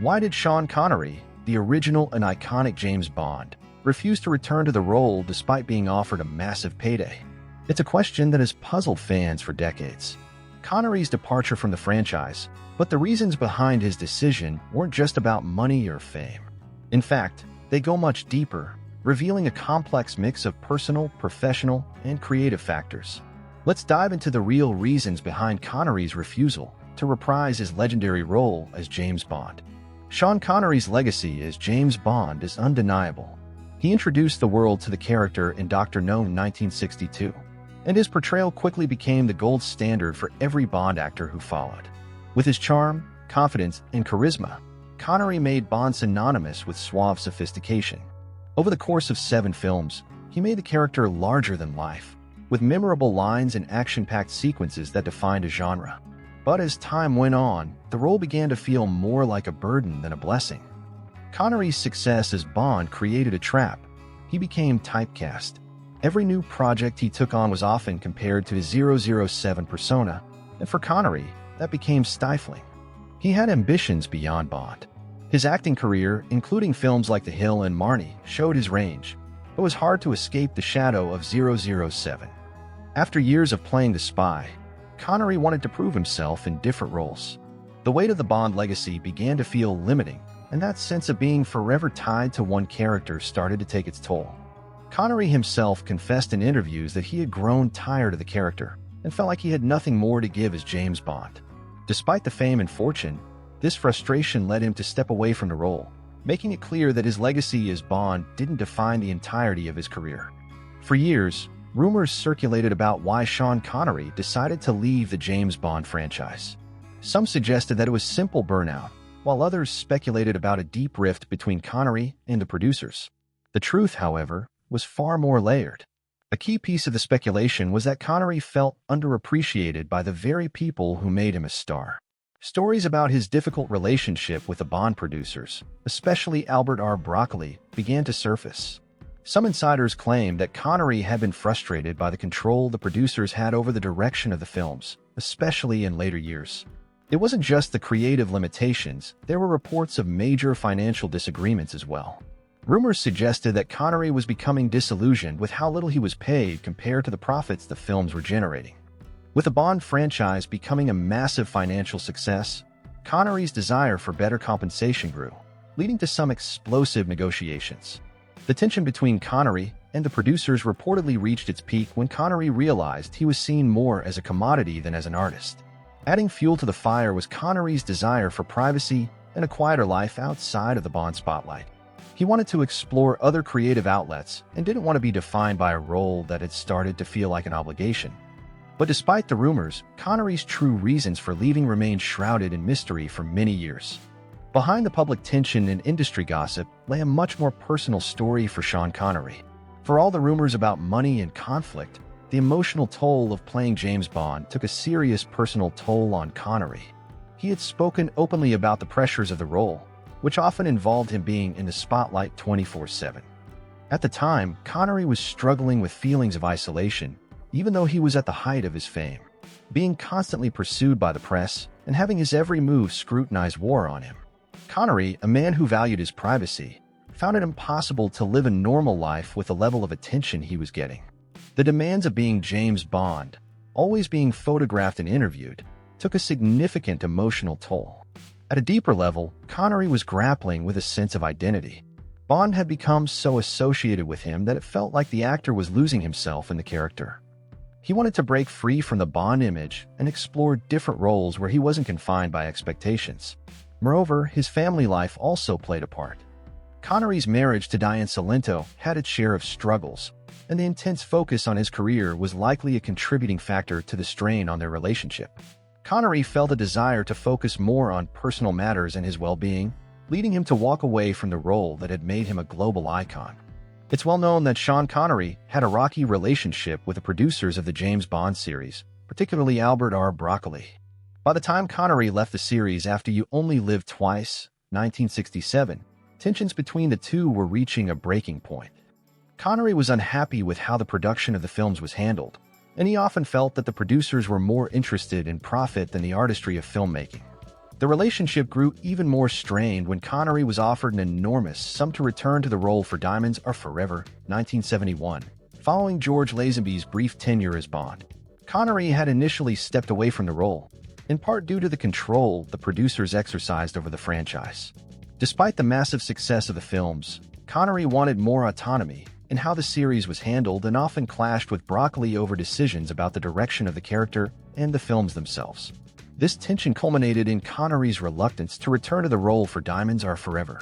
Why did Sean Connery, the original and iconic James Bond, refuse to return to the role despite being offered a massive payday? It's a question that has puzzled fans for decades. Connery's departure from the franchise, but the reasons behind his decision weren't just about money or fame. In fact, they go much deeper, revealing a complex mix of personal, professional, and creative factors. Let's dive into the real reasons behind Connery's refusal to reprise his legendary role as James Bond. Sean Connery's legacy as James Bond is undeniable. He introduced the world to the character in Dr. No in 1962, and his portrayal quickly became the gold standard for every Bond actor who followed. With his charm, confidence, and charisma, Connery made Bond synonymous with suave sophistication. Over the course of 7 films, he made the character larger than life, with memorable lines and action-packed sequences that defined a genre. But as time went on, the role began to feel more like a burden than a blessing. Connery's success as Bond created a trap. He became typecast. Every new project he took on was often compared to his 007 persona, and for Connery, that became stifling. He had ambitions beyond Bond. His acting career, including films like The Hill and Marnie, showed his range, but it was hard to escape the shadow of 007. After years of playing the spy, Connery wanted to prove himself in different roles. The weight of the Bond legacy began to feel limiting, and that sense of being forever tied to one character started to take its toll. Connery himself confessed in interviews that he had grown tired of the character and felt like he had nothing more to give as James Bond. Despite the fame and fortune, this frustration led him to step away from the role, making it clear that his legacy as Bond didn't define the entirety of his career. For years, rumors circulated about why Sean Connery decided to leave the James Bond franchise. Some suggested that it was simple burnout, while others speculated about a deep rift between Connery and the producers. The truth, however, was far more layered. A key piece of the speculation was that Connery felt underappreciated by the very people who made him a star. Stories about his difficult relationship with the Bond producers, especially Albert R. Broccoli, began to surface. Some insiders claimed that Connery had been frustrated by the control the producers had over the direction of the films, especially in later years. It wasn't just the creative limitations, there were reports of major financial disagreements as well. Rumors suggested that Connery was becoming disillusioned with how little he was paid compared to the profits the films were generating. With the Bond franchise becoming a massive financial success, Connery's desire for better compensation grew, leading to some explosive negotiations. The tension between Connery and the producers reportedly reached its peak when Connery realized he was seen more as a commodity than as an artist. Adding fuel to the fire was Connery's desire for privacy and a quieter life outside of the Bond spotlight. He wanted to explore other creative outlets and didn't want to be defined by a role that had started to feel like an obligation. But despite the rumors, Connery's true reasons for leaving remained shrouded in mystery for many years. Behind the public tension and industry gossip lay a much more personal story for Sean Connery. For all the rumors about money and conflict, the emotional toll of playing James Bond took a serious personal toll on Connery. He had spoken openly about the pressures of the role, which often involved him being in the spotlight 24/7. At the time, Connery was struggling with feelings of isolation, even though he was at the height of his fame. Being constantly pursued by the press and having his every move scrutinized wore on him. Connery, a man who valued his privacy, found it impossible to live a normal life with the level of attention he was getting. The demands of being James Bond, always being photographed and interviewed, took a significant emotional toll. At a deeper level, Connery was grappling with a sense of identity. Bond had become so associated with him that it felt like the actor was losing himself in the character. He wanted to break free from the Bond image and explore different roles where he wasn't confined by expectations. Moreover, his family life also played a part. Connery's marriage to Diane Salento had its share of struggles, and the intense focus on his career was likely a contributing factor to the strain on their relationship. Connery felt a desire to focus more on personal matters and his well-being, leading him to walk away from the role that had made him a global icon. It's well known that Sean Connery had a rocky relationship with the producers of the James Bond series, particularly Albert R. Broccoli. By the time Connery left the series after You Only Live Twice, 1967, tensions between the two were reaching a breaking point. Connery was unhappy with how the production of the films was handled, and he often felt that the producers were more interested in profit than the artistry of filmmaking. The relationship grew even more strained when Connery was offered an enormous sum to return to the role for Diamonds Are Forever, 1971. Following George Lazenby's brief tenure as Bond, Connery had initially stepped away from the role, in part due to the control the producers exercised over the franchise. Despite the massive success of the films, Connery wanted more autonomy in how the series was handled and often clashed with Broccoli over decisions about the direction of the character and the films themselves. This tension culminated in Connery's reluctance to return to the role for Diamonds Are Forever.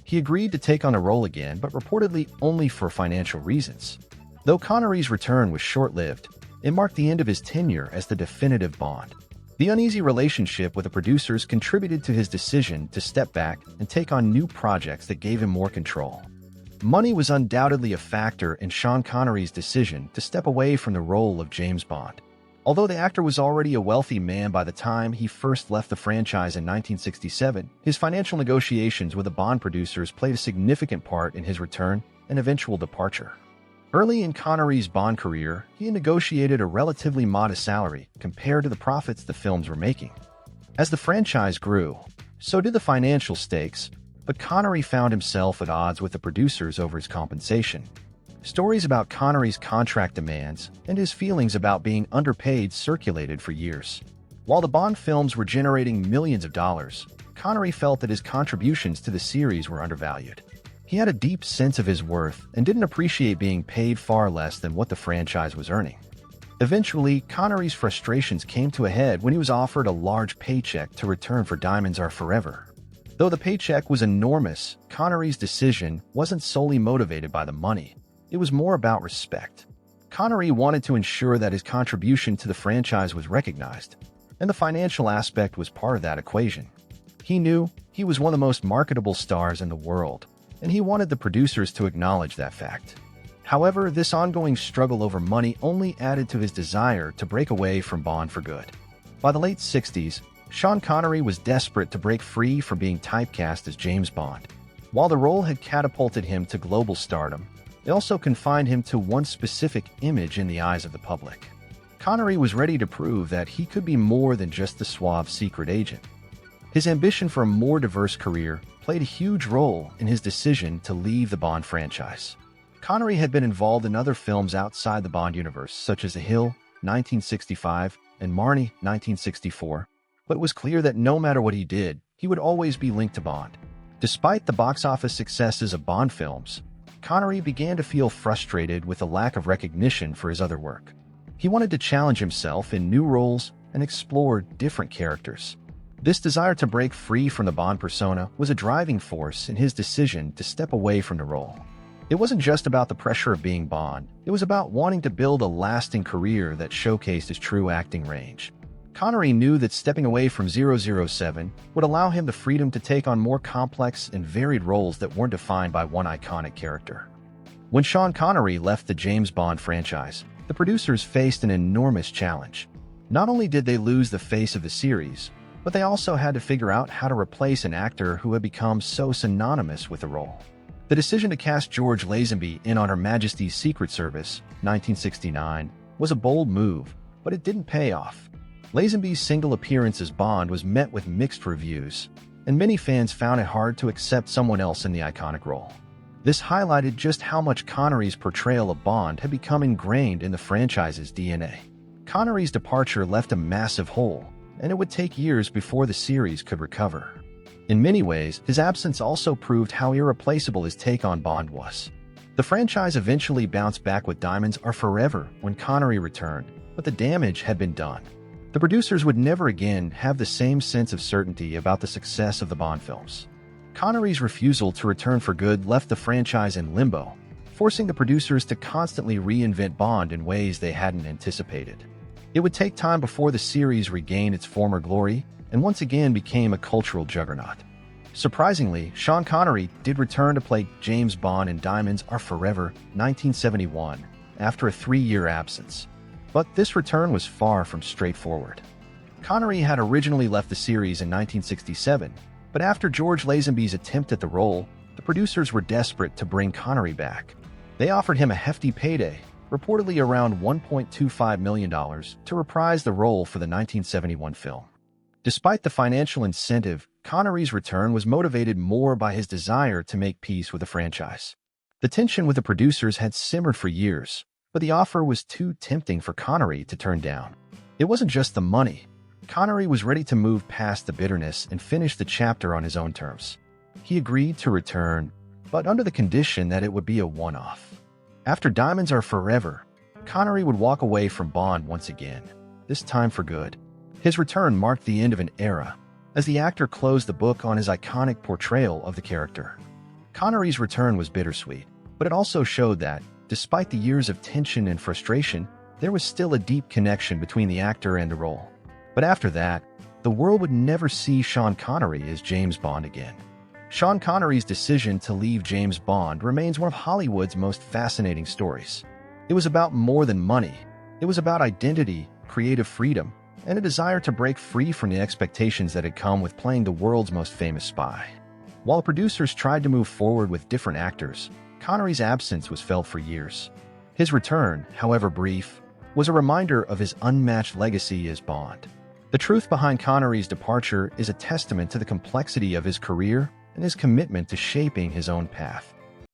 He agreed to take on the role again, but reportedly only for financial reasons. Though Connery's return was short-lived, it marked the end of his tenure as the definitive Bond. The uneasy relationship with the producers contributed to his decision to step back and take on new projects that gave him more control. Money was undoubtedly a factor in Sean Connery's decision to step away from the role of James Bond. Although the actor was already a wealthy man by the time he first left the franchise in 1967, his financial negotiations with the Bond producers played a significant part in his return and eventual departure. Early in Connery's Bond career, he negotiated a relatively modest salary compared to the profits the films were making. As the franchise grew, so did the financial stakes, but Connery found himself at odds with the producers over his compensation. Stories about Connery's contract demands and his feelings about being underpaid circulated for years. While the Bond films were generating millions of dollars, Connery felt that his contributions to the series were undervalued. He had a deep sense of his worth and didn't appreciate being paid far less than what the franchise was earning. Eventually, Connery's frustrations came to a head when he was offered a large paycheck to return for Diamonds Are Forever. Though the paycheck was enormous, Connery's decision wasn't solely motivated by the money. It was more about respect. Connery wanted to ensure that his contribution to the franchise was recognized, and the financial aspect was part of that equation. He knew he was one of the most marketable stars in the world, and he wanted the producers to acknowledge that fact. However, this ongoing struggle over money only added to his desire to break away from Bond for good. By the late 60s, Sean Connery was desperate to break free from being typecast as James Bond. While the role had catapulted him to global stardom, it also confined him to one specific image in the eyes of the public. Connery was ready to prove that he could be more than just the suave secret agent. His ambition for a more diverse career played a huge role in his decision to leave the Bond franchise. Connery had been involved in other films outside the Bond universe, such as The Hill, 1965, and Marnie, 1964, but it was clear that no matter what he did, he would always be linked to Bond. Despite the box office successes of Bond films, Connery began to feel frustrated with the lack of recognition for his other work. He wanted to challenge himself in new roles and explore different characters. This desire to break free from the Bond persona was a driving force in his decision to step away from the role. It wasn't just about the pressure of being Bond, it was about wanting to build a lasting career that showcased his true acting range. Connery knew that stepping away from 007 would allow him the freedom to take on more complex and varied roles that weren't defined by one iconic character. When Sean Connery left the James Bond franchise, the producers faced an enormous challenge. Not only did they lose the face of the series, but they also had to figure out how to replace an actor who had become so synonymous with the role. The decision to cast George Lazenby in On Her Majesty's Secret Service, 1969, was a bold move, but it didn't pay off. Lazenby's single appearance as Bond was met with mixed reviews, and many fans found it hard to accept someone else in the iconic role. This highlighted just how much Connery's portrayal of Bond had become ingrained in the franchise's DNA. Connery's departure left a massive hole, and it would take years before the series could recover. In many ways, his absence also proved how irreplaceable his take on Bond was. The franchise eventually bounced back with Diamonds Are Forever when Connery returned, but the damage had been done. The producers would never again have the same sense of certainty about the success of the Bond films. Connery's refusal to return for good left the franchise in limbo, forcing the producers to constantly reinvent Bond in ways they hadn't anticipated. It would take time before the series regained its former glory and once again became a cultural juggernaut. Surprisingly, Sean Connery did return to play James Bond in Diamonds Are Forever, 1971, after a 3-year absence. But this return was far from straightforward. Connery had originally left the series in 1967, but after George Lazenby's attempt at the role, the producers were desperate to bring Connery back. They offered him a hefty payday, reportedly around $1.25 million, to reprise the role for the 1971 film. Despite the financial incentive, Connery's return was motivated more by his desire to make peace with the franchise. The tension with the producers had simmered for years, but the offer was too tempting for Connery to turn down. It wasn't just the money. Connery was ready to move past the bitterness and finish the chapter on his own terms. He agreed to return, but under the condition that it would be a one-off. After Diamonds Are Forever, Connery would walk away from Bond once again, this time for good. His return marked the end of an era, as the actor closed the book on his iconic portrayal of the character. Connery's return was bittersweet, but it also showed that, despite the years of tension and frustration, there was still a deep connection between the actor and the role. But after that, the world would never see Sean Connery as James Bond again. Sean Connery's decision to leave James Bond remains one of Hollywood's most fascinating stories. It was about more than money. It was about identity, creative freedom, and a desire to break free from the expectations that had come with playing the world's most famous spy. While producers tried to move forward with different actors, Connery's absence was felt for years. His return, however brief, was a reminder of his unmatched legacy as Bond. The truth behind Connery's departure is a testament to the complexity of his career and his commitment to shaping his own path.